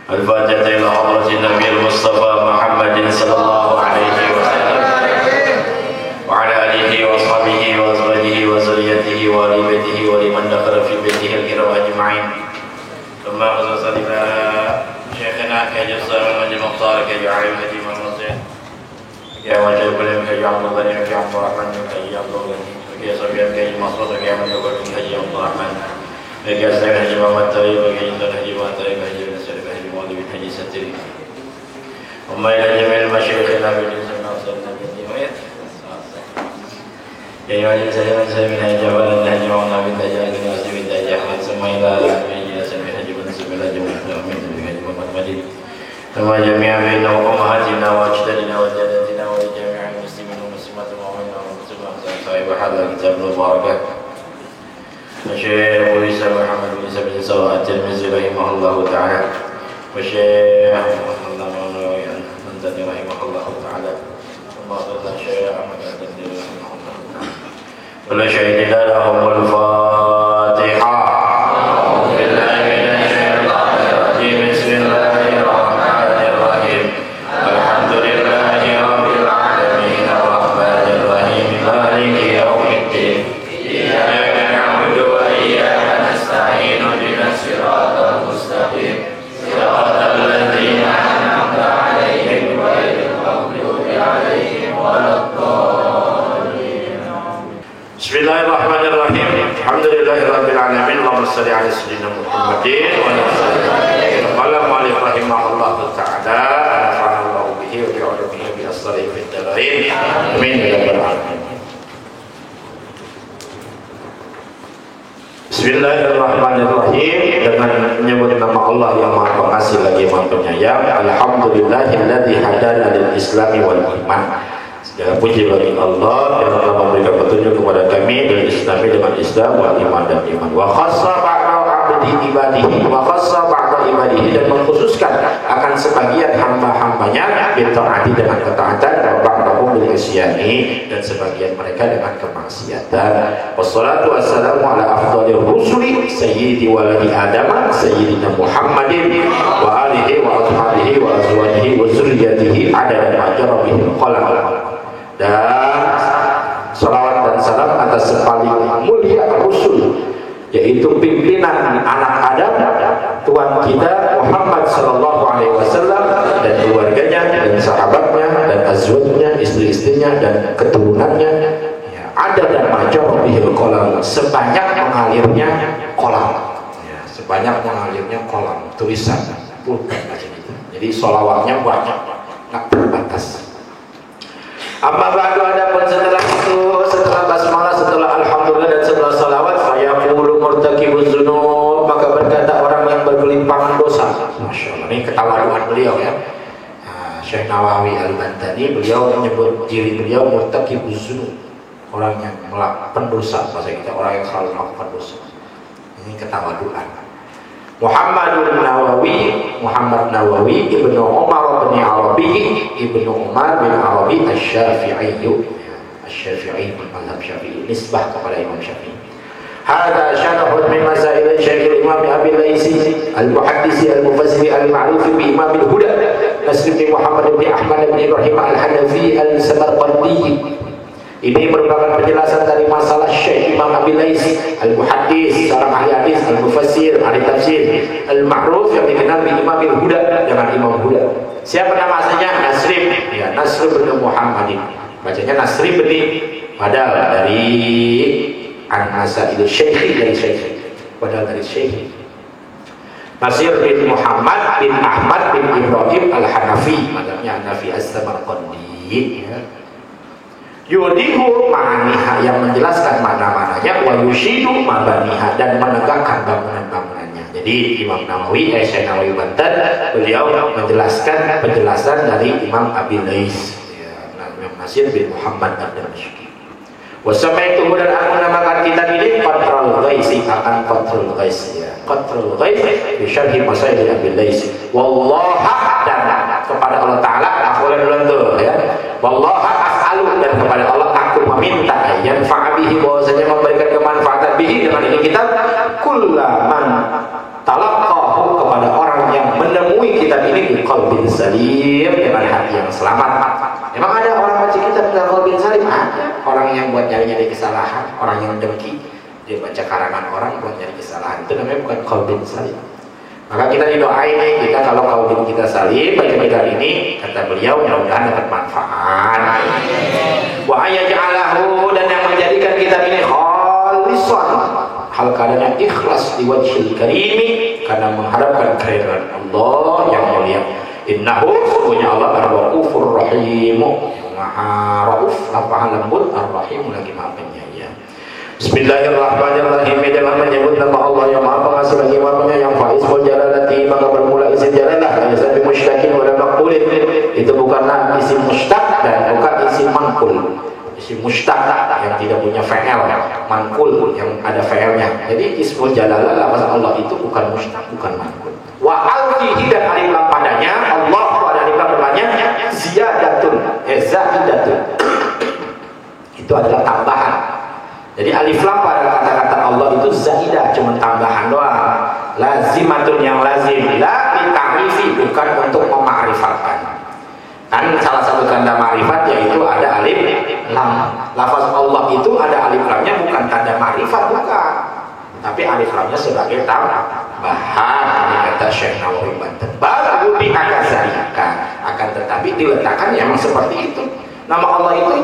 الفاتحة إلى حضرة النبي المصطفى محمد صلى الله عليه وسلم وعلى آله وأصحابه وأزواجه وذريته وآل بيته ولمن دخل في بيته الكرام أجمعين. ثم خصوصا إلى شيخنا كي جسر المجد المختار كي جعل المجد المنصر كي وجه كل كي جعل الله كي عبد الرحمن كي عبد الله كي صبيان كي مصر كي عبد الله كي عبد الرحمن كي أسلم حجي محمد طيب كي جندر حجي محمد طيب كي جنسر حجي محمد بن حجي ستري وما إلى جميع المشايخنا في الإنسان وصلنا بالدماء يا أيها الذين آمنوا من جبل النهج وعنا بالنجاة الناس بالنجاة أحمد ثم إلى جميع سمي حجي بن سمي إلى جميع المؤمنين بحجي محمد مجيد ثم جميع بيننا وأمهاتنا وأجدادنا وجداتنا ولجميع المسلمين والمسلمات ومؤمنين ومسلمات صاحب هذا الكتاب المبارك الشيخ أبو عيسى محمد بن عيسى بن سواء الترمذي رحمه الله تعالى والشيخ محمد بن رحمه الله تعالى ثم أرسل الشيخ أحمد بن رحمه الله تعالى كل شيء لهم الفاتحة. أعوذ بالله من الشيطان الرجيم بسم الله الرحمن الرحيم الحمد لله رب العالمين الرحمن الرحيم مالك يوم الدين إياك نعبد وإياك نستعين اهدنا الصراط المستقيم صراط الذين أنعمت عليهم غير المغضوب عليهم ولا الضالين. بسم الله الرحمن الرحيم الحمد لله رب العالمين اللهم صل على سيدنا محمد وعلى آله قال المؤلف رحمه الله تعالى نفعنا الله به وبعلومه بأسراره في الدارين آمين يا رب العالمين. Bismillahirrahmanirrahim. Dengan menyebut nama Allah yang Maha Pengasih lagi Maha Penyayang. Alhamdulillahilladzi hadana lil islami wal iman. Segala puji bagi Allah yang telah memberikan petunjuk kepada kami dan Islami dengan Islam wal iman dan iman. Wa khassa ba'da abdi ibadihi wa khassa ba'da ibadihi, dan mengkhususkan akan sebagian hamba-hambanya bil ta'ati dengan ketaatan dan ba'dahum bil isyani, dan sebagian mereka dengan kemaksiatan. Wassalatu wassalamu ala afdhalir rusuli sayyidi waladi adam sayyidina Muhammadin wa alihi wa ashabihi wa azwajihi wa zurriyyatihi adada ma jara bihil qalam. Dan salawat dan salam atas paling mulia Rasul, yaitu pimpinan anak Adam, Tuhan kita Muhammad sallallahu alaihi wasallam, dan keluarganya dan sahabatnya dan azwajnya, istri-istrinya dan keturunannya, ya, ada dan major bihil qalam, sebanyak mengalirnya kolam, ya, sebanyak mengalirnya kolam tulisan pulpen macam itu. Jadi salawatnya banyak, tak terbatas. Amma ba'du, adapun setelah itu, setelah basmalah, setelah alhamdulillah dan setelah salawat, fayaqulu murtakibuz dzunub, maka berkata orang yang bergelimpangan dosa. Masyaallah, ini ketawaduan beliau ya. Syekh Nawawi Al-Bantani, beliau menyebut diri beliau murtakibuz dzunub, orang yang melakukan pendosa, bahasa kita orang yang selalu melakukan dosa. Ini ketawaduan. Muhammad Nawawi Ibnu Umar bin Arabi Ibnu Umar bin Arabi Asy-Syafi'i, Asy-Syafi'i mazhab Syafi'i, nisbah kepada Imam Syafi'i. Hada syarhun min masail Syekh Imam Abi Laisi al-Muhaddisi al-Mufassiri al-Ma'ruf bi Imam al-Huda Nasr bin Muhammad bin Ahmad bin Ibrahim al-Hanafi al-Samarqandi. Ini merupakan penjelasan dari masalah Syekh Imam Abi Laisi al-Muhaddis, seorang ahli hadis, al-Mufassir, ahli tafsir, al-Ma'ruf yang dikenal di Imam al-Huda dengan Imam Huda. Siapa nama aslinya? Nasrim, ya, Nasr bin Muhammadin. Bacanya Nasri bin, padahal dari An-Nasail Syekh, dari Syekh, padahal dari Syekh. Nasir bin Muhammad bin Ahmad bin Ibrahim al-Hanafi, madhabnya Hanafi as-Samarqandi, ya. Yudihu ma'aniha, yang menjelaskan makna-maknanya, wa yushidu mabaniha, dan menegakkan bangunan-bangunannya. Jadi Imam Nawawi, Syekh Nawawi Banten, beliau menjelaskan penjelasan dari Imam Abi Lais, ya, Imam Nasir bin Muhammad ad-Damashqi. Wasamaitu, dan aku namakan kitab ini Qatrul Ghaisi, akan Qatrul Ghaisi, ya. Qatrul Ghaisi bi syarhi masail Abi Lais. Wallaha, dan kepada Allah Ta'ala aku tuh, ya. Wallaha as'alu, dan kepada Allah aku meminta yang fa'abihi, bahwasanya memberikan kemanfaatan bihi dengan ini kitab, kullaman talaqahu, kepada orang yang menemui salim, dengan hati yang selamat. Memang ada orang baca kitab dengan qalbin salim, ada orang yang buat nyari-nyari kesalahan, orang yang dengki, dia baca karangan orang buat nyari kesalahan, itu namanya bukan qalbin salim. Maka kita didoain nih, kita kalau qalbin kita salim, baca kitab ini, kata beliau, mudah-mudahan dapat manfaat. Wa ayaj'alahu, dan yang menjadikan kitab ini khalisan, hal keadaan ikhlas diwajhil karimi, karena mengharapkan kehadiran Allah yang mulia. Innahu, punya Allah ar-raufur rahim, maha rauf, maha lembut, ar-rahim, lagi maha penyayang. Bismillahirrahmanirrahim. Dengan menyebut nama Allah yang maha pengasih lagi maha penyayang, faizul jalalati, maka bermula isim jalalah, laysa bi musytakin wa la maqbulin. Itu bukanlah isim mushtaq dan bukan isim manqul. Isim mushtaq yang tidak punya fa'il, manqul yang ada fa'ilnya. Jadi ismul jalalah lafaz Allah itu bukan mushtaq, bukan manqul. Wa alfihi, dan alif lam padanya, Allah pada alif lam depannya ziyadatun, zaidatun. Itu adalah tambahan. Jadi alif lam pada kata-kata Allah itu zaidah, cuma tambahan doang. Lazimatun, yang lazim, la lita'rifi, bukan untuk mema'rifatkan. Kan salah satu tanda ma'rifat yaitu ada alif lam. Lafaz Allah itu ada alif lamnya, bukan tanda ma'rifat, bukan. Tapi alif lamnya sebagai tambahan. Ini kata Syekh Nawawi Banten. Baru diakazarikan, akan tetapi diletakkan ya memang seperti itu. Nama Allah itu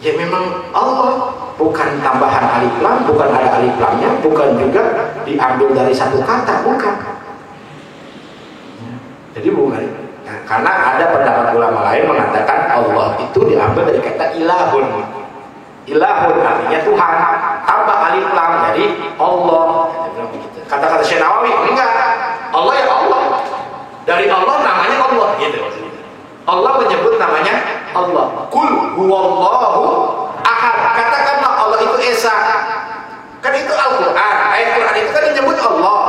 ya memang Allah, bukan tambahan alif lam, bukan ada alif lamnya, bukan juga diambil dari satu kata, bukan. Jadi bukan. Nah, karena ada pendapat ulama lain mengatakan Allah itu diambil dari kata ilahun. Ilahun artinya Tuhan, tambah alif lam, jadi Allah. Kata-kata Syekh Nawawi enggak, Allah ya Allah, dari Allah namanya Allah, gitu. Allah menyebut namanya Allah. Qul huwallahu ahad, katakanlah Allah itu esa. Kan itu Al-Quran, ayat Quran itu kan menyebut Allah.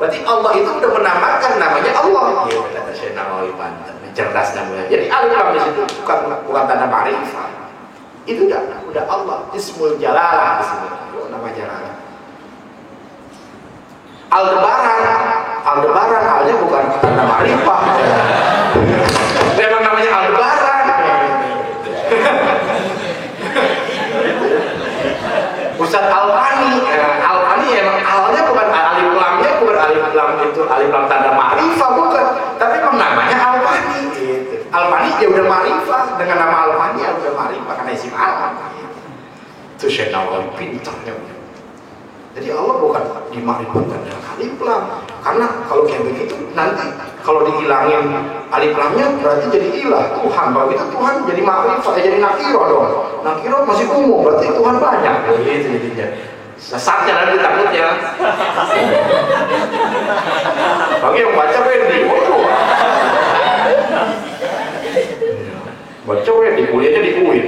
Berarti Allah itu udah menamakan namanya Allah. Ya, kata Syekh Nawawi Banten, cerdas namanya. Jadi alif lam di situ bukan tanda ma'rifat. Itu udah Allah, ismul jalalah, nama jalalah. Aldebaran halnya bukan tanda ma'rifah. Memang namanya Aldebaran. Ustaz Al-Fani emang alnya bukan alif lamnya, bukan alif lam itu alif lam tanda ma'rifah, bukan. Tapi memang namanya Al-Fani. Al-Fani dia udah ma'rifah, dengan nama Al-Fani ya udah ma'rifah karena isim al. Itu Syekh Nawawi pintarnya. Jadi Allah bukan dimakrifatkan dengan alif lam, karena kalau kayak begitu nanti kalau dihilangin alif lamnya berarti jadi ilah Tuhan. Kalau gitu Tuhan jadi makrifat, jadi nakiro dong. Nakiro masih umum, berarti Tuhan banyak. Gitu jadinya. Sesatnya nanti takutnya. Bagi yang baca Wendy, baca Wendy, kuliahnya di UIN.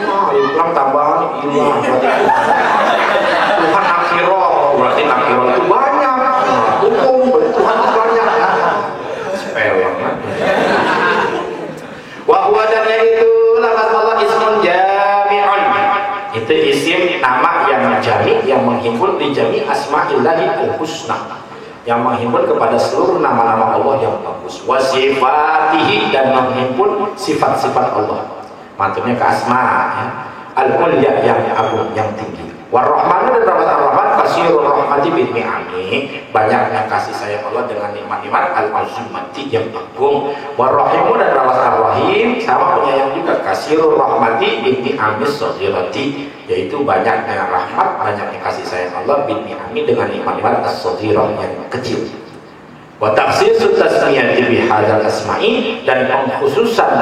Alif lam tambahan ilah. Tuhan akhirah, berarti akhirah itu banyak, umum, Tuhan itu banyak. Sepele banget. Wahwa, dan itu lafaz Allah ismun jami'un. Itu isim nama yang jami', yang menghimpun di jami' asma'illahi al-husna, yang menghimpun kepada seluruh nama-nama Allah yang bagus. Wa sifatihi, dan menghimpun sifat-sifat Allah. Mantunya ke asma' ya. Al-mulya, yang agung, yang tinggi. War-Rahmanu, dan Rahman kasirur rahmati bin ni'ami, banyaknya kasih sayang Allah dengan nikmat-nikmat al-azimati yang agung. War-Rahimu, dan Ar-Rahim sama penyayang juga, kasirur rahmati bin ni'ami as-saghirati, yaitu banyaknya rahmat, banyaknya kasih sayang Allah bin ni'ami dengan nikmat-nikmat as-saghirah yang kecil. Wa takhsisut tasmiyati bi hadzal asma'i, dan pengkhususan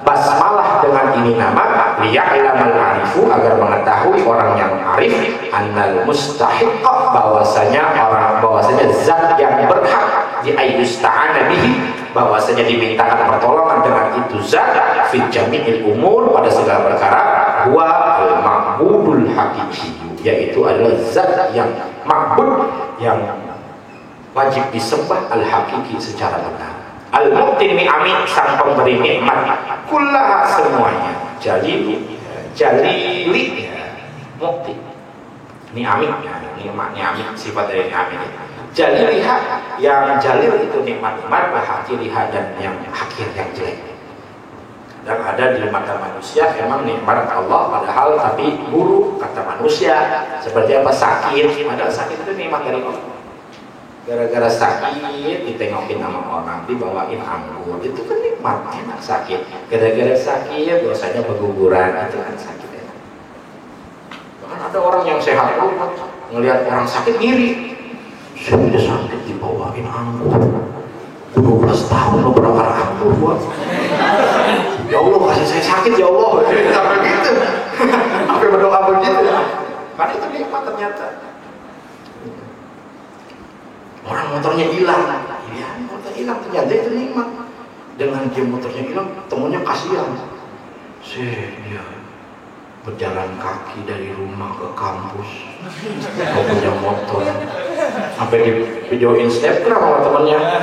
basmalah dengan ini nama, liya'lamal arifu, agar mengetahui orang yang arif, annal mustahiq, bahwasanya zat yang berhak di ayyusta'ana bihi, bahwasanya dimintakan pertolongan dengan itu zat, fi jami'il umur, pada segala perkara, huwa al-ma'budul haqiqi, yaitu adalah zat yang ma'bud, yang wajib disembah, al-haqiqi, secara benar. Al-mu'tin ni'ami, sang pemberi nikmat, kullaha, semuanya. Jalili, mu'tin ni'ami, nikmat, ni'ami, sifat dari ni'ami. Jaliliha, yang jalil itu nikmat-nikmat, wa hakiriha, dan yang hakir, yang jelek. Dan ada di mata manusia memang nikmat Allah padahal tapi buruk kata manusia. Seperti apa? Sakit. Padahal sakit itu nikmat dari Allah. Gara-gara sakit ditengokin sama orang, dibawain anggur, itu kan nikmat, enak sakit. Gara-gara sakit biasanya berguguran, itu kan sakit enak. Bahkan ada orang yang sehat ngelihat orang sakit ngiri. Saya udah sakit dibawain anggur. 12 tahun lo berapa anggur buat? Ya Allah kasih saya sakit ya Allah. Sampai gitu. Sampai berdoa begitu. Karena itu nikmat ternyata. Orang motornya hilang. Iya, motor hilang ternyata itu nikmat. Dengan dia motornya hilang, temennya kasihan. Dia berjalan kaki dari rumah ke kampus. Mau punya motor. Sampai di video Instagram sama temennya.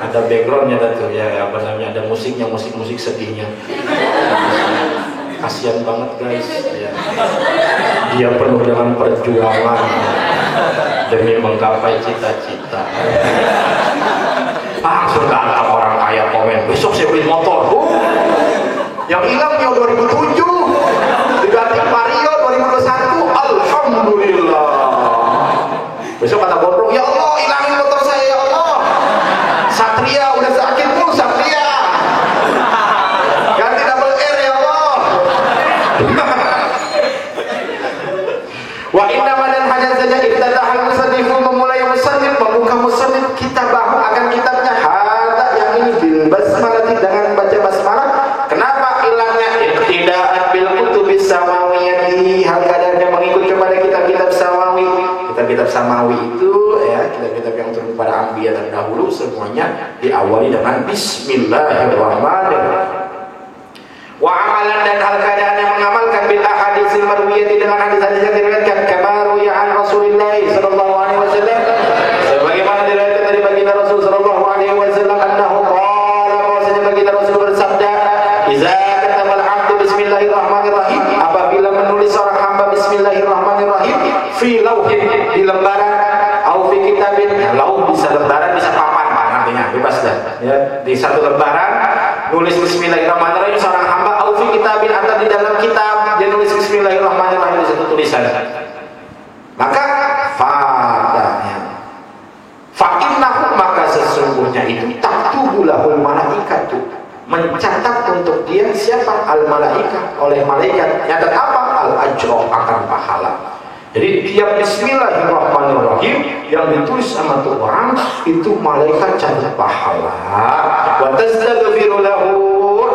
Ada backgroundnya tuh ya, apa namanya, ada musiknya, musik sedihnya. Kasihan banget guys ya. Dia penuh dengan perjuangan demi menggapai cita-cita. Langsung datang orang kaya komen, besok saya beli motor. Yang hilang Mio 2007 diganti Vario 2021. Alhamdulillah. Besok kata gondrong, ya Allah hilangin motor saya ya Allah. Satria udah sakit pun Satria. Ganti double R ya Allah. Wa inna madan hanya saja ibtadahal musannifu, memulai musannif, membuka musannif kitabahu akan kitabnya hada yang ini bil basmalah, dengan baca basmalah. Kenapa hilangnya? Iktidaan bil kutubis samawiyati, hal kadarnya mengikut kepada kitab-kitab samawi. Kitab-kitab samawi itu ya, kitab-kitab yang turun kepada anbiya terdahulu semuanya diawali dengan bismillahirrahmanirrahim. Wa amalan, dan hal keadaan yang mengamalkan bil ahaditsil marwiyati, dengan hadis-hadis yang diriwayatkan kama ruya an Rasulillah sallallahu alaihi wasallam, sebagaimana diriwayatkan dari baginda Rasul sallallahu alaihi wasallam, annahu qala, bahwasanya baginda Rasul bersabda, iza katabal abdu bismillahirrahmanirrahim, apabila menulis seorang hamba bismillahirrahmanirrahim fi lauhin, di lembaran, au fi kitabin, lauh bisa lembaran bisa papan, artinya bebas dah ya, di satu lembaran nulis bismillahirrahmanirrahim seorang hamba, au fi kitabin, atau di dalam kitab dia nulis bismillahirrahmanirrahim di satu tulisan, maka fa'innahu, maka sesungguhnya itu taktubu lahul malaikatu, mencatat untuk dia siapa? Al malaikat, oleh malaikat. Nyatat apa? Al ajro, akan pahala. Jadi tiap bismillahirrahmanirrahim yang ditulis sama tuh orang itu malaikat catat pahala. Wa tastaghfiru lahu,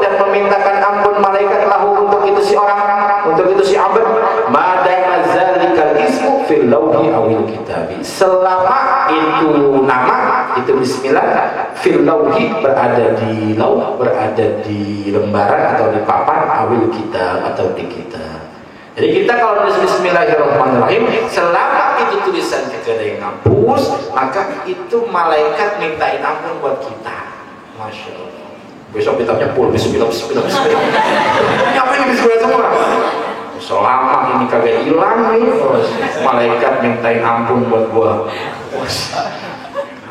dan memintakan ampun malaikat lahu untuk itu si orang, untuk itu si abd, madama zalikal ismu fil lauhi awil kitabi, selama itu nama itu bismillah fil lauhi, berada di lauh, berada di lembaran atau di papan, awil kitab atau di kitab. Jadi kita kalau nulis bismillahirrahmanirrahim, selama itu tulisan kita ada yang hapus, maka itu malaikat mintain ampun buat kita. Masya Allah. Besok kitabnya full bismillah. Ngapain bismillah semua? Selama ini kagak hilang nih, malaikat mintain ampun buat gua.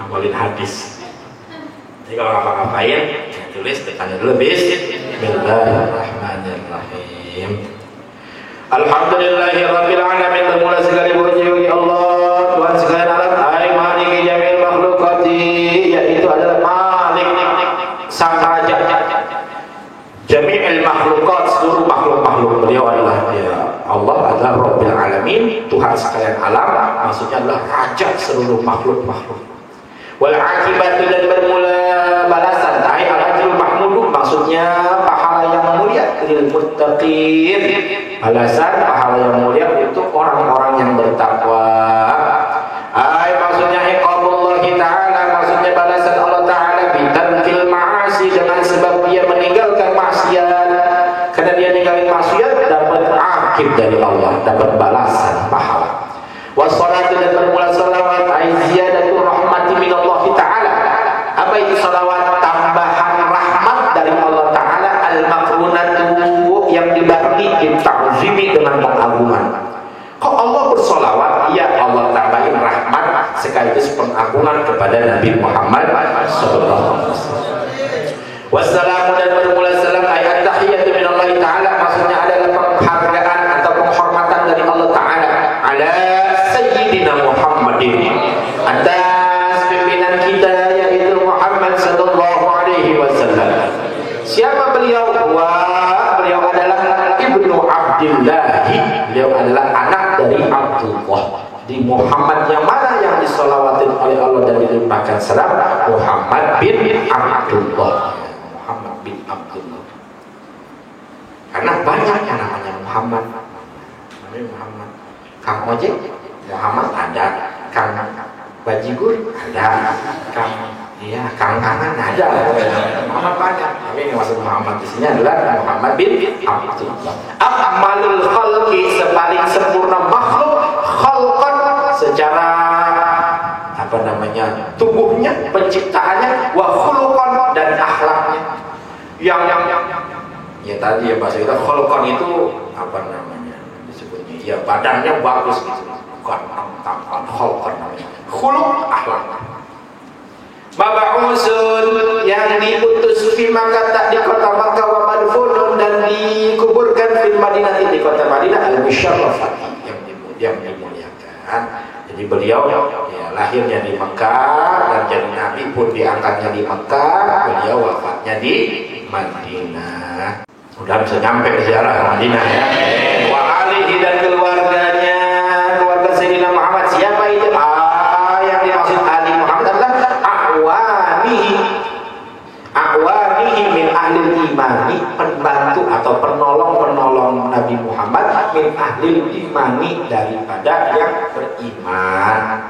Amalin hadis. Jadi kalau ngapa-ngapain, tulis tekannya dulu bismillahirrahmanirrahim. Alhamdulillahirabbil alamin, bermula segala puji bagi Allah Tuhan segala alam, ai maliki jamil makhlukati, yaitu adalah Malik, sang raja jami'il makhlukat, seluruh makhluk-makhluk. Beliau adalah Allah adalah Rabbil alamin, Tuhan sekalian alam, maksudnya adalah raja seluruh makhluk-makhluk. Wal akibatu, dan bermula balasan, ai al-ajrul mahmud, maksudnya pahala yang mulia lil muttaqin, balasan pahala yang mulia untuk orang-orang yang bertakwa. Ai maksudnya iqabullahi ta'ala, maksudnya balasan Allah Ta'ala bitarkil ma'asi, dengan sebab dia meninggalkan maksiat. Karena dia ninggalin maksiat dapat akib dari Allah, dapat balasan pahala. Wassalatu, dan bermula salawat, ai ziyadatu rahmati minallahi ta'ala. Apa itu salawat? Tambahan rahmat dari Allah Ta'ala, al-makrunatu, yang dibarengi ta'zimi, dengan pengagungan. Kok Allah bersolawat? Ya, Allah tambahin rahmat sekaligus kepada Nabi Muhammad sallallahu alaihi wasallam. Wassalamu dan bermula salam ayat tahiyatu minallahi ta'ala, maksudnya adalah penghargaan atau penghormatan dari Allah Ta'ala ala Sayyidina Muhammadin, atas pimpinan kita yaitu Muhammad sallallahu alaihi wasallam. Siapa beliau? Beliau adalah Ibnu Abdillah, beliau adalah anak dari Abdullah. Di Muhammad yang mana yang disolawatin oleh Allah dan dilimpahkan salam? Muhammad bin Abdullah. Muhammad bin Abdullah. Karena banyak yang namanya Muhammad. Namanya Muhammad. Kang Ojek Muhammad ada, Kang Bajigur ada, Kang Kangan ada. Muhammad banyak. Tapi yang maksud Muhammad di sini adalah Muhammad bin Abdullah. Akmalul khalqi, sepaling sempurna makhluk, khalqan secara tubuhnya, penciptaannya, wa khuluqan dan akhlaknya. Yang ya tadi ya bahasa kita khuluqan itu disebutnya ya badannya bagus gitu. Tampan khuluqan namanya. Khuluq akhlak. Mab'usun yang diutus di Makkah, di kota Makkah, wa madfunun dan dikuburkan di Madinah, di kota Madinah al-Musyarrafah yang dimuliakan. Jadi beliau ya, lahirnya di Mekah dan jadi nabi pun diangkatnya di Mekah, beliau wafatnya di Madinah. Udah bisa nyampe ziarah Madinah ya. Wa alihi dan keluarganya, keluarga Sayyidina Muhammad. Siapa itu? Yang dimaksud Ali Muhammad adalah A'wanihi min ahli imani, pembantu atau penolong Nabi Muhammad, min ahli imani, daripada yang beriman.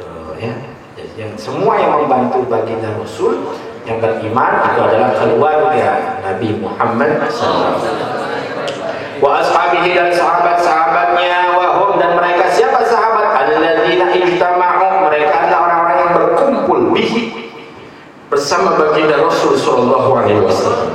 Tuh, ya. Jadi yang semua yang membantu baginda Rasul yang beriman itu adalah keluarga Nabi Muhammad sallallahu alaihi wasallam. Wa ashabihi dan sahabat-sahabatnya, wa hum dan mereka siapa sahabat? Alladzina ijtama'u, mereka adalah orang-orang yang berkumpul bihi, bersama baginda Rasul sallallahu alaihi wasallam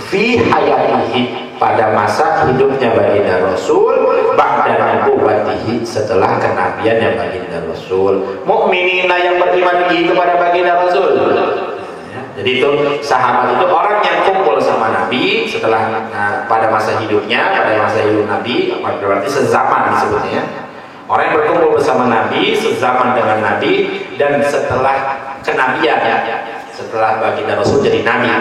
fi hayatihi, pada masa hidupnya baginda Rasul, ba'da nubuwwatihi, setelah kenabiannya baginda Rasul, mukminina yang beriman kepada baginda Rasul. Jadi itu sahabat itu orang yang kumpul sama Nabi setelah pada masa hidupnya, pada masa hidup Nabi, berarti sezaman disebutnya. Orang yang berkumpul bersama Nabi, sezaman dengan Nabi, dan setelah kenabian ya, setelah baginda Rasul jadi Nabi ya,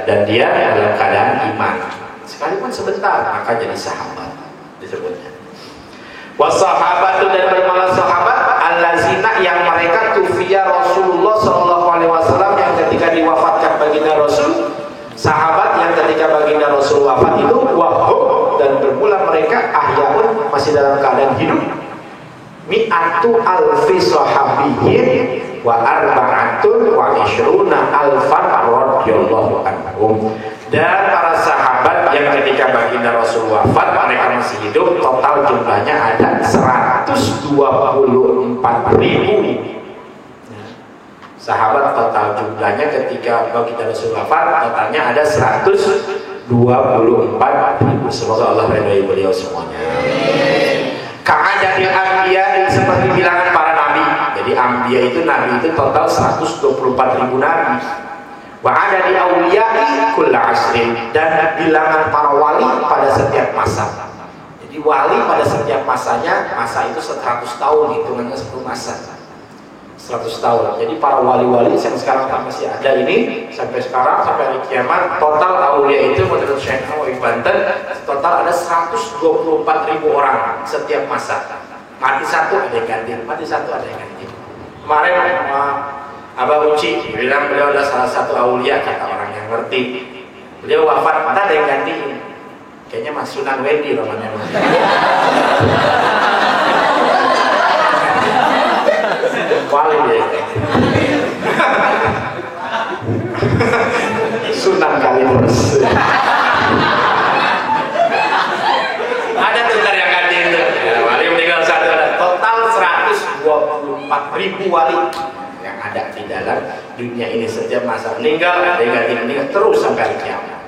dan dia dalam keadaan iman, sekalipun sebentar, maka jadi sahabat disebutnya. Wasahabatu dan bermalah sahabat allazina yang mereka tufiya Rasulullah sallallahu alaihi wasallam, yang ketika diwafatkan baginda Rasul, sahabat yang ketika baginda Rasul wafat itu wahum, dan bermula mereka ahyaun, masih dalam keadaan hidup, mi'atu alfi sahabiyin wa arba'atun wa ishruna alfan radhiyallahu anhum. Dan para sahabat yang ketika baginda Rasul wafat mereka masih hidup, total jumlahnya ada 124.000 sahabat. Total jumlahnya ketika baginda Rasul wafat totalnya ada 124.000. Semoga Allah meridai beliau semuanya. Ka'adadil anbiya, seperti bilangan para nabi. Jadi anbiya itu nabi itu total 124.000 nabi. Wa ada di awliya'i kulla asrin, dan bilangan para wali pada setiap masa. Jadi wali pada setiap masanya, masa itu 100 tahun, hitungannya 10 masa 100 tahun. Jadi para wali-wali yang sekarang masih ada ini sampai sekarang, sampai hari kiamat, total awliya itu menurut Syekh Nawawi Banten total ada 124.000 orang setiap masa. Mati satu ada yang ganti, mati satu ada yang ganti. Kemarin Abah Uci bilang beliau adalah salah satu aulia, kata orang yang ngerti. Beliau wafat, mana ada yang gantiin. Kayaknya Mas Sunan Wedi namanya. Wali dia. Sunan Kalimas. Ada tuh yang gantiin tuh. Ya, wali meninggal satu, ada total 124.000 wali ada di dalam dunia ini. Setiap masa meninggal ada yang meninggal terus sampai kiamat.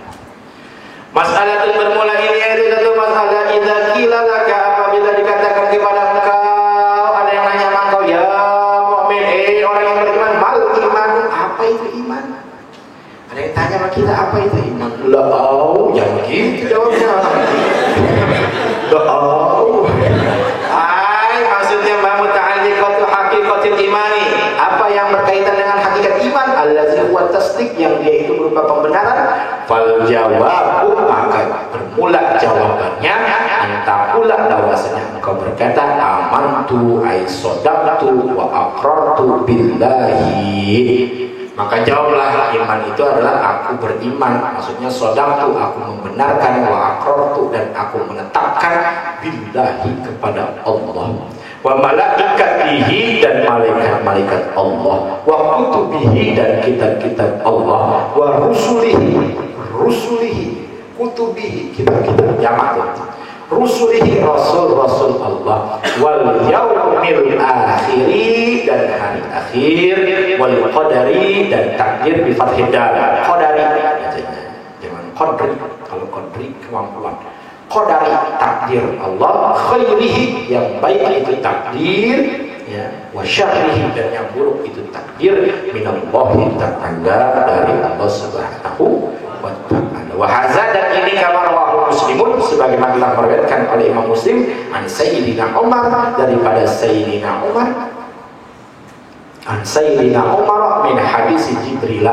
Masalah itu bermula ini yaitu satu masalah idza qila laka, apabila dikatakan kepada engkau, ada yang nanya engkau, ya orang yang beriman, mal iman, apa itu iman? Ada yang tanya sama kita, apa itu iman? Jangan begitu jawabnya. Maksudnya muta'alliqatu haqiqatil imani, apa yang berkaitan dengan hakikat iman, allazi huwa tasdiq, yang dia itu berupa pembenaran. Fal jawabu, maka bermula jawabannya, entah pula bahwasanya engkau berkata amantu ay sadaqtu wa aqrartu billahi. Maka jawablah, iman itu adalah aku beriman, maksudnya sadaqtu, aku membenarkan, wa aqrartu, dan aku menetapkan, billahi, kepada Allah, wa malaikatihi, dan malaikat-malaikat Allah, wa kutubihi, dan kitab-kitab Allah, wa rusulihi, kutubihi, kitab-kitab jamak, rusulihi, rasul-rasul Allah, wal yaumil akhiri, dan hari akhir, wal qadari, dan takdir bi fathid dal. Qadari jangan qadri, kalau qadri kemampuan. Qadari, takdir Allah, khairihi, yang baik itu takdir, ya, wa syarrihi, dan yang buruk itu takdir, minallahi ta'ala, dari Allah Subhanahu wa ta'ala. Wa hadza, dan ini kama rawahu Muslimun, sebagaimana telah diriwayatkan oleh Imam Muslim, an Sayyidina Umar, daripada Sayyidina Umar, an Sayyidina Umar min hadis Jibril,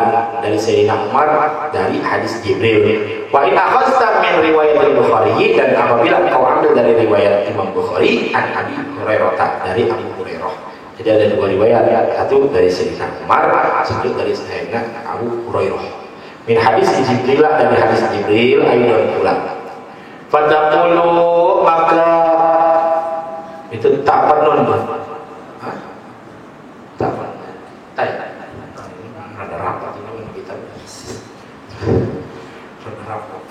dari Sayyidina Umar dari hadis Jibril. Wa in akhadta min riwayat Bukhari, dan apabila kau ambil dari riwayat Imam Bukhari, an Abi Hurairah, dari Abu Hurairah. Jadi ada dua riwayat, satu dari Sayyidina Umar, satu dari Sayyidina Abu Hurairah. Min hadis Jibril, dari hadis Jibril, ayat pula. Fataqulu, maka itu tak pernah, tak ada rapat ini kita.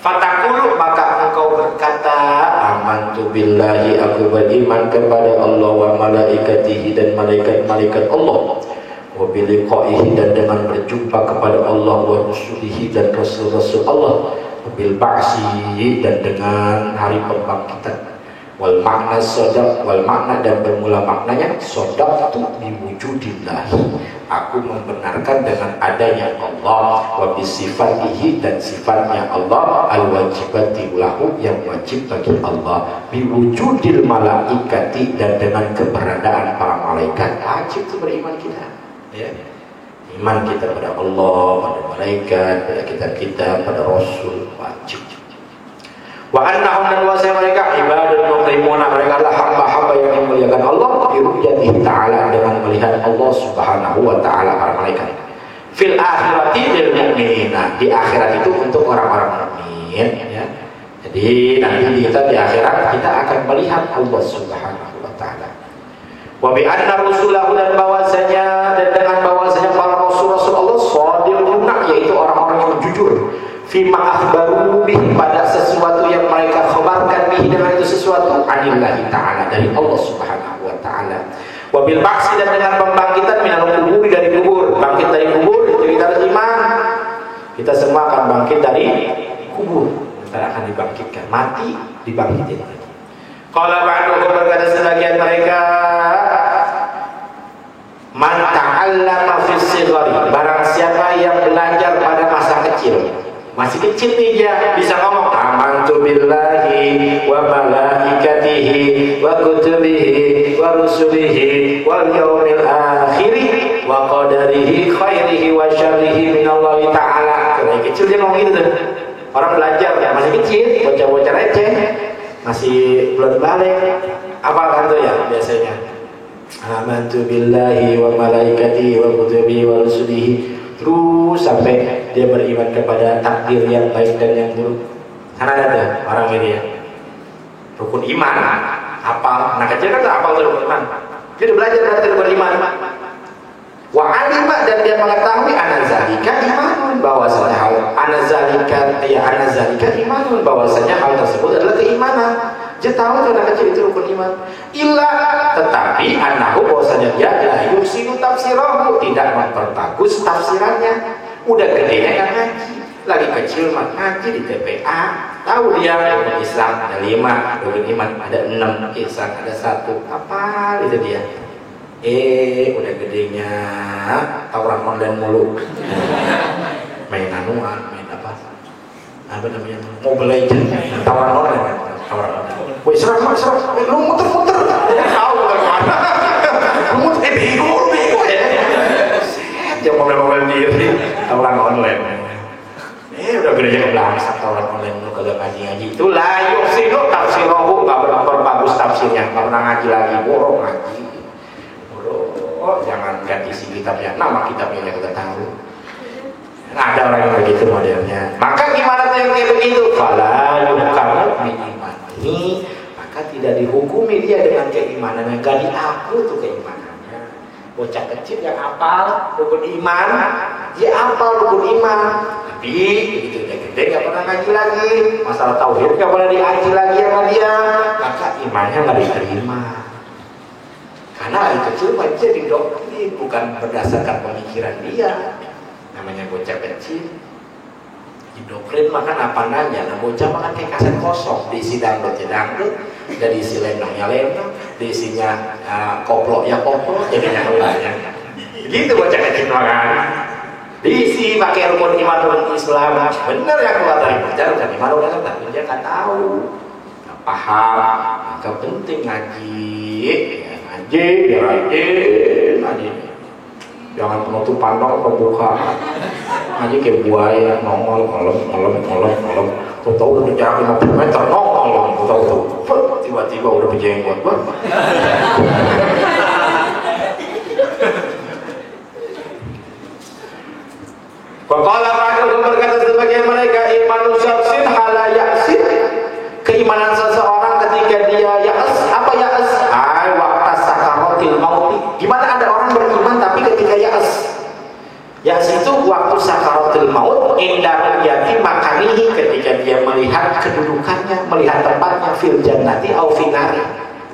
Fatakulu, maka engkau berkata, amantu billahi, aku beriman kepada Allah, wa malaikatihi, dan malaikat-malaikat Allah, wa biliqaihi, dan dengan berjumpa kepada Allah, wa rusulihi, dan rasul-rasul Allah, wa bil ba'si, dan dengan hari pembangkitan. Wal makna sodaq, wal makna, dan bermula maknanya sodaqtu biwujudillah, aku membenarkan dengan adanya Allah, wa bisifatihi, dan sifatnya Allah, al wajibati lahu, yang wajib bagi Allah, biwujudil malaikati, dan dengan keberadaan para malaikat. Wajib itu beriman kita, ya. Iman kita pada Allah, pada malaikat, pada kitab-kitab, pada rasul, wajib. Wa annahum, dan wahai mereka ibadul mukrimuna, mereka adalah hamba-hamba yang memuliakan Allah, birujatihi ta'ala, dengan melihat Allah Subhanahu wa ta'ala, para malaikat. Fil akhirati lil mu'minina, di akhirat itu untuk orang-orang mukmin, ya. Jadi nanti kita di akhirat kita akan melihat Allah Subhanahu wa ta'ala. Wa bi anna rusulahu, dan bahwasanya, dan dengan bahwasanya para rasul-rasul Allah shadiquna, yaitu orang-orang yang jujur, fima akhbaru bihi, pada sesuatu yang mereka khabarkan bihi, dengan itu sesuatu, anillahi ta'ala, dari Allah Subhanahu wa ta'ala. Wabil ba'si, dan dengan pembangkitan, minal kuburi, dari kubur. Bangkit dari kubur itu kita harus iman. Kita semua akan bangkit dari kubur, kita akan dibangkitkan, mati dibangkitin. Qala ba'duhum, berkata sebagian mereka, man ta'allama fis sighari, barang siapa yang belajar pada masa kecil, masih kecil nih dia bisa ngomong amantu billahi wa malaikatihi wa kutubihi wa rusulihi wal yaumil akhiri wa qadarihi khairihi wa syarrihi minallahi ta'ala. Kalau kecil dia ngomong gitu tuh. Orang belajar ya, masih kecil, bocah-bocah receh, masih belum balik. Apa kan tuh ya biasanya? Amantu billahi wa malaikatihi wa kutubihi wa rusulihi, terus sampai dia beriman kepada takdir yang baik dan yang buruk. Karena ada orang ini ya, rukun iman, hafal. Anak kecil kan hafal rukun iman. Dia belajar berarti beriman. Wa alima, dan dia mengetahui anazalika imanun, bahwasanya hal anazalika, ya anazalika imanun, bahwasanya hal tersebut adalah keimanan. Dia tahu itu anak kecil itu rukun iman. Illa, tetapi anahu, bahwasanya dia la yuhsinu tafsirahu, tidak memperbagus tafsirannya. Udah gedenya yang ngaji, lagi kecil mah ngaji di TPA. Tahu dia rukun Islam ada 5, rukun iman ada 6, ihsan ada 1. Apa itu dia? Udah gedenya tawuran online mulu. Main anuan, main apa namanya, Mobile Legends, tawuran online. Woi serang, lu muter-muter, tahu kemana? Lu bego ya. Jangan mobil diri, tawuran online. Udah gereja kebelakang tawuran online lu kagak ngaji. Itulah yuk sih lu tafsirohu nggak bagus tafsirnya, nggak pernah ngaji lagi, borong ngaji. Jangan ganti isi kitabnya, nama kitabnya kita tahu. Ada orang yang begitu modelnya. Maka gimana tuh yang kayak begitu? Fala yuhkamu bi imani, maka tidak dihukumi dia dengan keimanannya, gak diaku tuh keimanannya. Bocah kecil yang hafal rukun iman, dia hafal rukun iman, tapi begitu dia gede gak pernah ngaji lagi, masalah tauhid gak pernah diaji lagi sama dia, maka imannya gak diterima. Karena hari kecil dia didoktrin, bukan berdasarkan pemikiran dia. Namanya bocah kecil didoktrin makan apa nanya. Nah bocah makan kayak kaset kosong, diisi dangdut, dan diisi lenongnya, diisinya koplok jadinya banyak. Gitu bocah kecil makan. Diisi pakai rukun iman rukun Islam. Bener ya keluar dari bocah rukun iman rukun Islam, tapi dia nggak tahu, nggak paham. Maka penting ngaji, biar ngaji. Jangan penutup pandang terbuka. Ngaji kayak buaya, nongol. Tahu udah jarak 50 meter, nongol. Tahu. Tiba-tiba udah berjenggot. Qala Rasul berkata sebagian mereka imanu syaksin hala yaksin. Keimanan seseorang ketika dia ya'as. Apa ya'as? Waqta sakaratil maut. Gimana ada orang beriman tapi ketika ya'as? Ya'as itu waktu sakaratil maut, indah yati makanihi, ketika dia melihat kedudukannya, melihat tempatnya fil jannati au finari,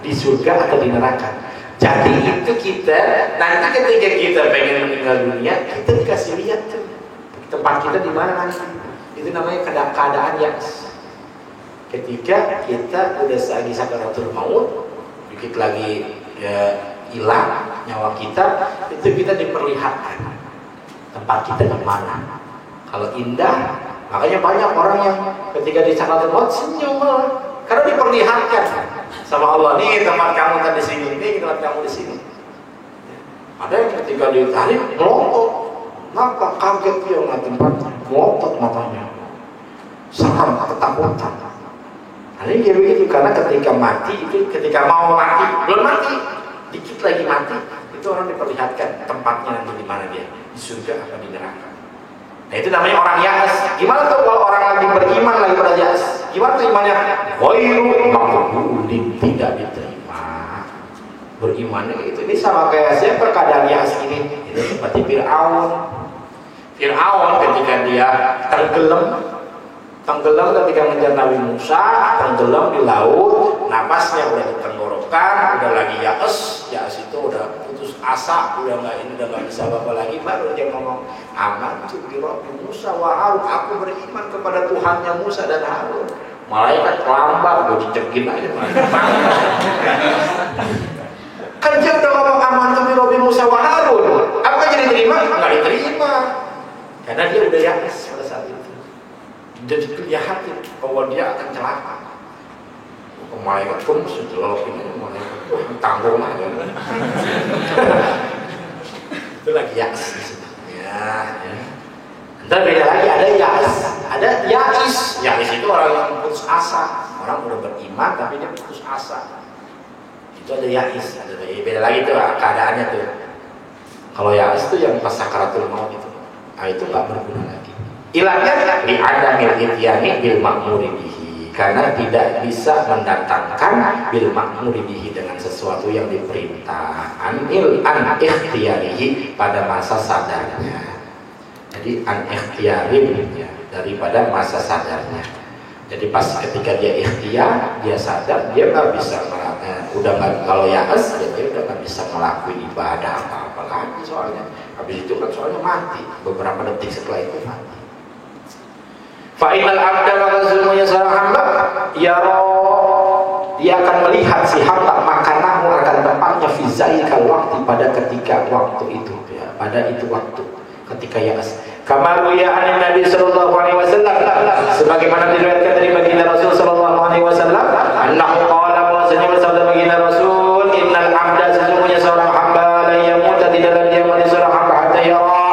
di surga atau di neraka. Jadi itu kita nanti ketika kita pengen meninggal dunia, kita dikasih lihat tuh tempat kita di mana nanti. Itu namanya keadaan ya'as. Ketika kita udah lagi sakaratul maut, dikit lagi hilang nyawa kita, itu kita diperlihatkan tempat kita di mana. Kalau indah, makanya banyak orang yang ketika di sakaratul maut senyum karena diperlihatkan sama Allah, nih tempat kamu tadi sini, nih tempat kamu di sini. Ada yang ketika ditarik melotot, maka kaget dia ngeliat tempatnya, melotot matanya, seram, ketakutan. Ini dia begitu, karena ketika mati itu, ketika mau mati, belum mati, dikit lagi mati, itu orang diperlihatkan tempatnya nanti di mana dia, di surga atau di neraka. Nah itu namanya orang ya'as. Gimana tuh kalau orang lagi beriman lagi pada ya'as? Gimana tuh imannya? Ghairu maqbulin, tidak diterima. Berimannya itu. Ini sama kayak siapa keadaan ya'as ini? Itu seperti Fir'aun. Fir'aun ketika dia tenggelam ketika mengejar Nabi Musa, tenggelam di laut, napasnya udah di tenggorokan, udah lagi ya'as itu udah putus asa, udah nggak bisa apa lagi, baru dia ngomong, amantu bi Rabbi Musa wa Harun, aku beriman kepada Tuhannya Musa dan Harun. Malaikat kelambar, gue dicekin aja. Kan dia udah ngomong amantu bi Rabbi Musa wa Harun, apa jadi diterima? Nggak diterima, karena dia udah ya'as pada saat itu. Jadi kelihatan bahwa dia akan celaka. Malaikat pun sejelas ini malaikat tanggung aja. Itu lagi ya'as. Ya. Ntar beda lagi, ada ya'as, ada ya'is. Ya'is itu orang yang putus asa. Orang udah beriman tapi dia putus asa. Itu ada ya'is. Ada beda lagi tuh keadaannya tuh. Kalau ya'is itu yang pas sakaratul maut itu. Nah itu nggak berguna lagi. Ilahnya di adamil ityani bil ma'muri bihi, karena tidak bisa mendatangkan bil ma'muri bihi dengan sesuatu yang diperintah an ikhtiyarihi pada masa sadarnya. Jadi an ikhtiyari ya, daripada masa sadarnya. Jadi pas ketika dia ikhtiar, dia sadar, dia nggak bisa udah nggak, kalau ya'as dia udah nggak bisa melakukan ibadah apa lagi soalnya. Habis itu kan soalnya mati, beberapa detik setelah itu mati. Fa'inal abda maka sesungguhnya seorang hamba dia akan melihat si hamba makanahu akan tempatnya fi zalikal waqti, pada ketika waktu itu ya, pada itu waktu ketika ya'as. Kama ruya an Nabi sallallahu alaihi wasallam, sebagaimana diriwayatkan dari baginda Rasul sallallahu alaihi wasallam, annahu qala, bahwasanya bersabda baginda Rasul, innal abda, sesungguhnya seorang hamba, la yamuta, tidaklah dia mati seorang hamba hatta yara,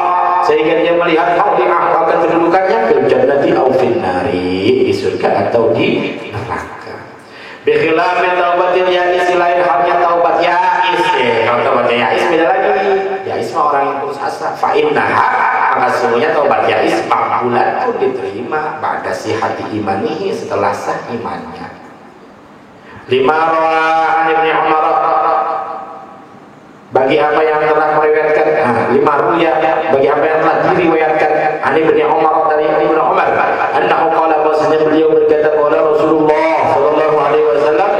sehingga dia melihat mawdi'ah, akan kedudukannya fil jannati aw fin nari, di surga atau di neraka. Bi khilafil taubatil ya'is, lain halnya taubat ya'is. Kalau taubat ya'is beda lagi. Ya'is mah orang yang putus asa. Fa innaha, maka sesungguhnya taubat ya'is maqbulah, itu diterima ba'da sihhati imanihi, setelah sah imannya. Lima rawa an Ibnu Umar, bagi apa yang telah meriwayatkan, lima ruya, bagi apa yang telah diriwayatkan an Ibnu Umar, dari Ibnu Umar, annahu qala, bahwasanya beliau berkata, qala Rasulullah sallallahu alaihi wasallam,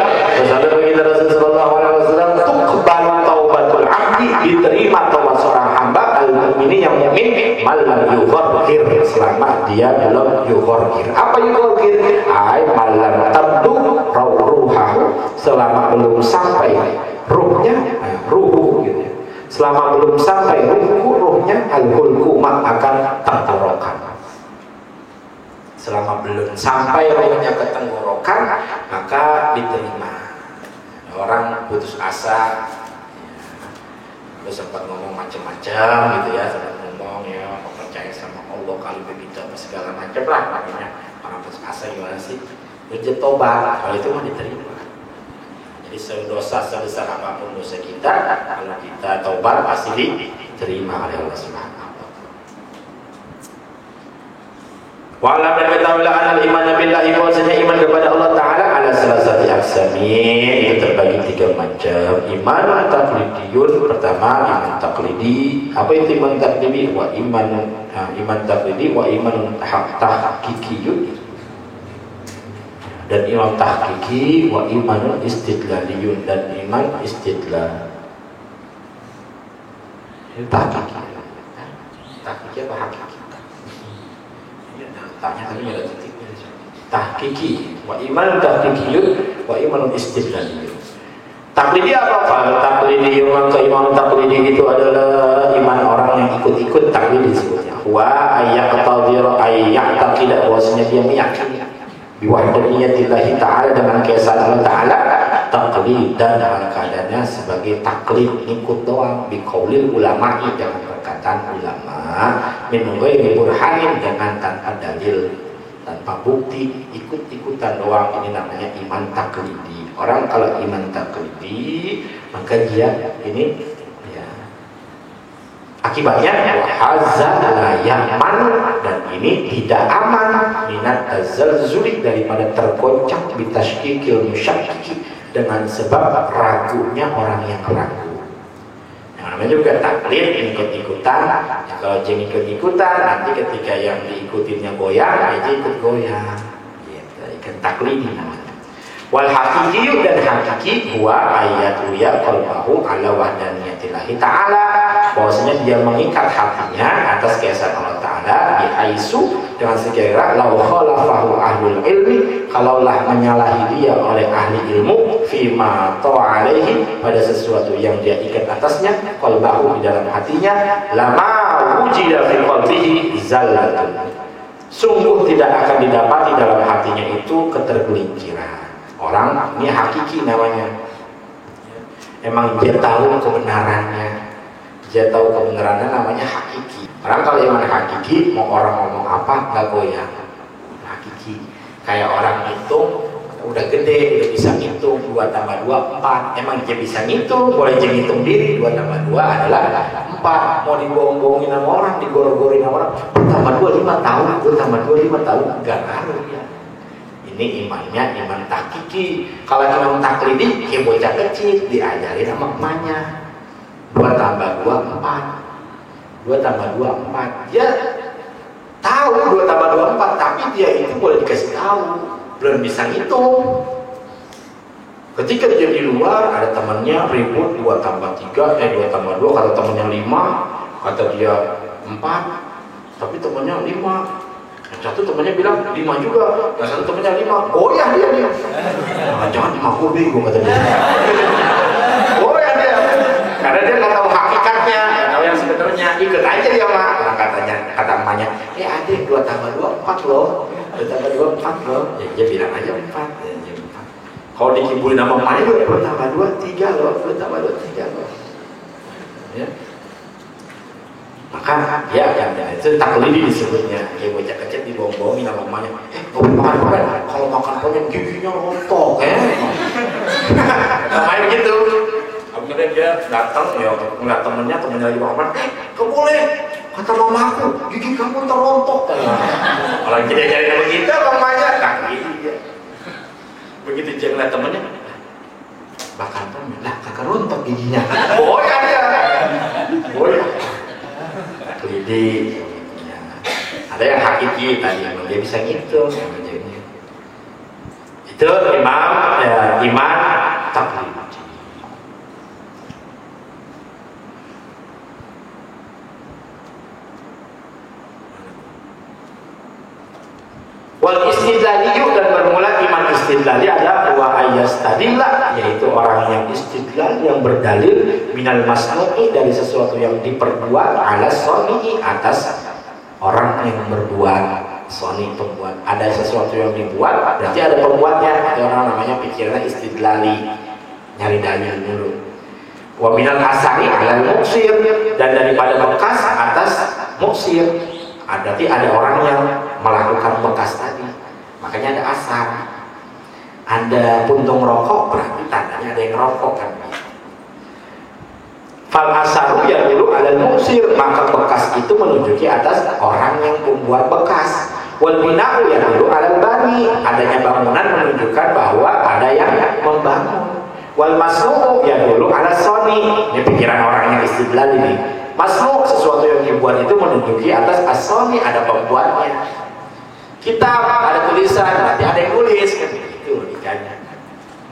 bersabda baginda Rasul sallallahu alaihi wasallam, tuqbalu taubatul abdi, diterima taubat seorang hamba al-mukmini, yang mukmin, malam yughfir, selama dia belum yughfir. Apa yughfir? Ai malam tabdu ruhahu, selama belum sampai ruhnya, ruhu gitu ya. Selama belum sampai ruhnya, al-hulku akan tenggorokan. Selama belum sampai ruhnya ke tenggorokan, maka diterima. Orang putus asa, ya, sempat ngomong macam-macam gitu ya, sempat ngomong ya, percaya sama Allah kali begitu apa segala macam lah, makanya orang putus asa gimana sih? Berjaya tobat, hal itu mah diterima. Jadi dosa sebesar apapun dosa kita, kalau kita taubat pasti diterima oleh Allah Subhanahu wa taala. Wa lam yaktawilah anal iman billahi, bahwasanya iman kepada Allah taala ala salasati aqsami, itu terbagi tiga macam. Iman taqlidiyun, pertama iman taqlidi. Apa itu iman taqlidi? Wa iman taqlidi wa iman tahqiqiyun. Dan iman tahqiqi wa iman istidlaliyun, dan iman istidlal. Tahqiqi apa hakiki? Tanya tadi ada titiknya. Tahqiqi wa iman tahqiqiyun wa iman istidlaliyun. Taklidi apa? Taklidi, maka iman taklidi itu adalah iman orang yang ikut-ikut taklidi disebutnya. Wa ayyaqtadira ayyaqtaqida, bahwasanya dia meyakini biwahdaniyyatillahi ta'ala, dengan keesaan Allah ta'ala, taklid, dan dalam keadaannya sebagai taklid, ikut doang, biqaulil ulama'i, dengan perkataan ulama, min ghairi burhanin, dengan tanpa dalil, tanpa bukti, ikut-ikutan doang. Ini namanya iman taklidi. Orang kalau iman taklidi, maka dia ini ya, akibatnya hazza la yaman, dan ini tidak aman minat tazalzuli, daripada tergoncang bitashkikil musyakkiki, dengan sebab ragunya orang yang ragu. Yang namanya juga taklid, ikut-ikutan. Ya, kalau jangan ikut-ikutan, nanti ketika yang diikutinnya goyang, dia ikut goyang. Gitu, ikut taklid namanya. Wal haqiqiyyu, dan hakiki huwa ayatu ya qalbahu ala wahdaniyatillahi ta'ala, bahwasanya dia mengikat hatinya atas keesaan Allah Ta'ala, bihaisu, dengan sekira lau khalafahu ahlul ilmi, kalaulah menyalahi dia oleh ahli ilmu, fima ta'alaihi, pada sesuatu yang dia ikat atasnya, qalbahu, di dalam hatinya, lama wujida fi qalbihi zallatun, sungguh tidak akan didapati dalam hatinya itu ketergelinciran. Orang ini hakiki namanya, emang dia tahu kebenarannya, dia tahu kebenarannya, namanya hakiki. Orang kalau iman hakiki, mau orang ngomong apa nggak goyang. Hakiki, kayak orang hitung udah gede, udah bisa ngitung 2 tambah 2 4. Emang dia bisa ngitung, boleh dia ngitung diri. 2 tambah 2 adalah 4. Mau dibohong-bohongin sama orang, digoror-gororin sama orang, 2 tambah 2 5 tahun, 2 tambah 2 5 tahun, nggak ngaruh ya. Ini imannya iman tahqiqi. Kalau iman taklidi, ya bocah kecil diajarin sama emaknya, 2 tambah 2 4, 2 tambah 2 4. Dia tahu 2 tambah 2 4, tapi dia itu boleh dikasih tahu, belum bisa ngitung. Ketika dia di luar, ada temannya ribut 2 tambah 3, 2 tambah 2, kata temannya 5, kata dia 4, tapi temannya 5. Yang satu temannya bilang 5 juga, yang satu temannya 5, goyah dia. Jangan 5 kubik, kata dia. Goyah dia. Karena dia nggak tahu hakikatnya, nggak tahu yang sebenarnya. Ikut aja dia mah. Orang katanya, kata emaknya, adik 2 tambah 2 4 loh. 2 tambah 2 4 loh. Ya dia bilang aja 4. Ya, 4. Kalau dikibulin sama emaknya 2 tambah 2 3 loh. 2 tambah 2 3 loh. Ya. Maka ya itu taklidi disebutnya. Ya bocah kecil dibohong-bohongin sama emaknya. Kamu makan permen, kalau makan permen giginya rontok namanya begitu. Kemudian dia datang ya ngeliat temennya lagi makan. Kamu boleh kata mamaku gigi kamu terontok. Kalau dia jadi begitu mamanya taklidi dia. Begitu dia ngeliat temennya makan permen, lah kagak rontok giginya. Boya dia. Boya. Taklidi. Ya. Ada yang hakiki tadi, dia bisa gitu. Itu iman taklidi. Wal istidlaliyu, dan bermula iman istidlali adalah wa ayyastadillah, yaitu orang yang istidlal, yang berdalil minal masnu'i, dari sesuatu yang diperbuat, ala soni'i, atas orang yang berbuat. Soni pembuat, ada sesuatu yang dibuat berarti ada pembuatnya. Itu orang namanya pikirannya istidlali, nyari dalil dulu. Wa minal asari ala muksir, dan daripada bekas atas muksir. Berarti ada orang yang melakukan bekas tadi, makanya ada asar. Ada puntung rokok, berarti tandanya ada yang rokok kan. Fal asaru yang dulu ada muksir, maka bekas itu menunjuki atas orang yang membuat bekas. Wal bina'u yang dulu ada bani, adanya bangunan menunjukkan bahwa ada yang membangun. Wal masnu'u yang dulu ada soni, ini pikiran orang yang istidlal ini. Masnu' sesuatu yang dibuat itu menunjuki atas asoni, ada pembuatnya. Kitab ada tulisan, berarti ada yang nulis kan, itu logikanya.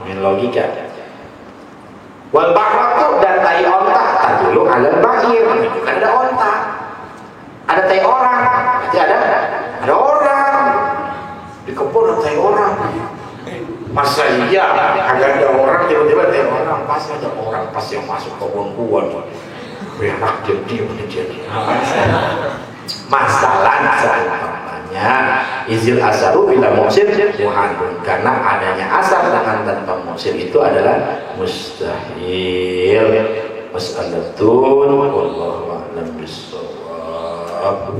Main logika. Wal bahratu, dan tai onta, tadulu alal bahir, menunjukkan ada onta. Ada tai orang, berarti ada orang. Di kebun ada tai orang. Masa iya agak ada orang, tiba-tiba tai orang, pas ada orang, pas yang masuk kebun gua berak jadi masalah sebenarnya izil asaru bila muksir muhadun, karena adanya asar dengan tanpa muksir itu adalah mustahil. Mas'alatun wallahu a'lam bishawab.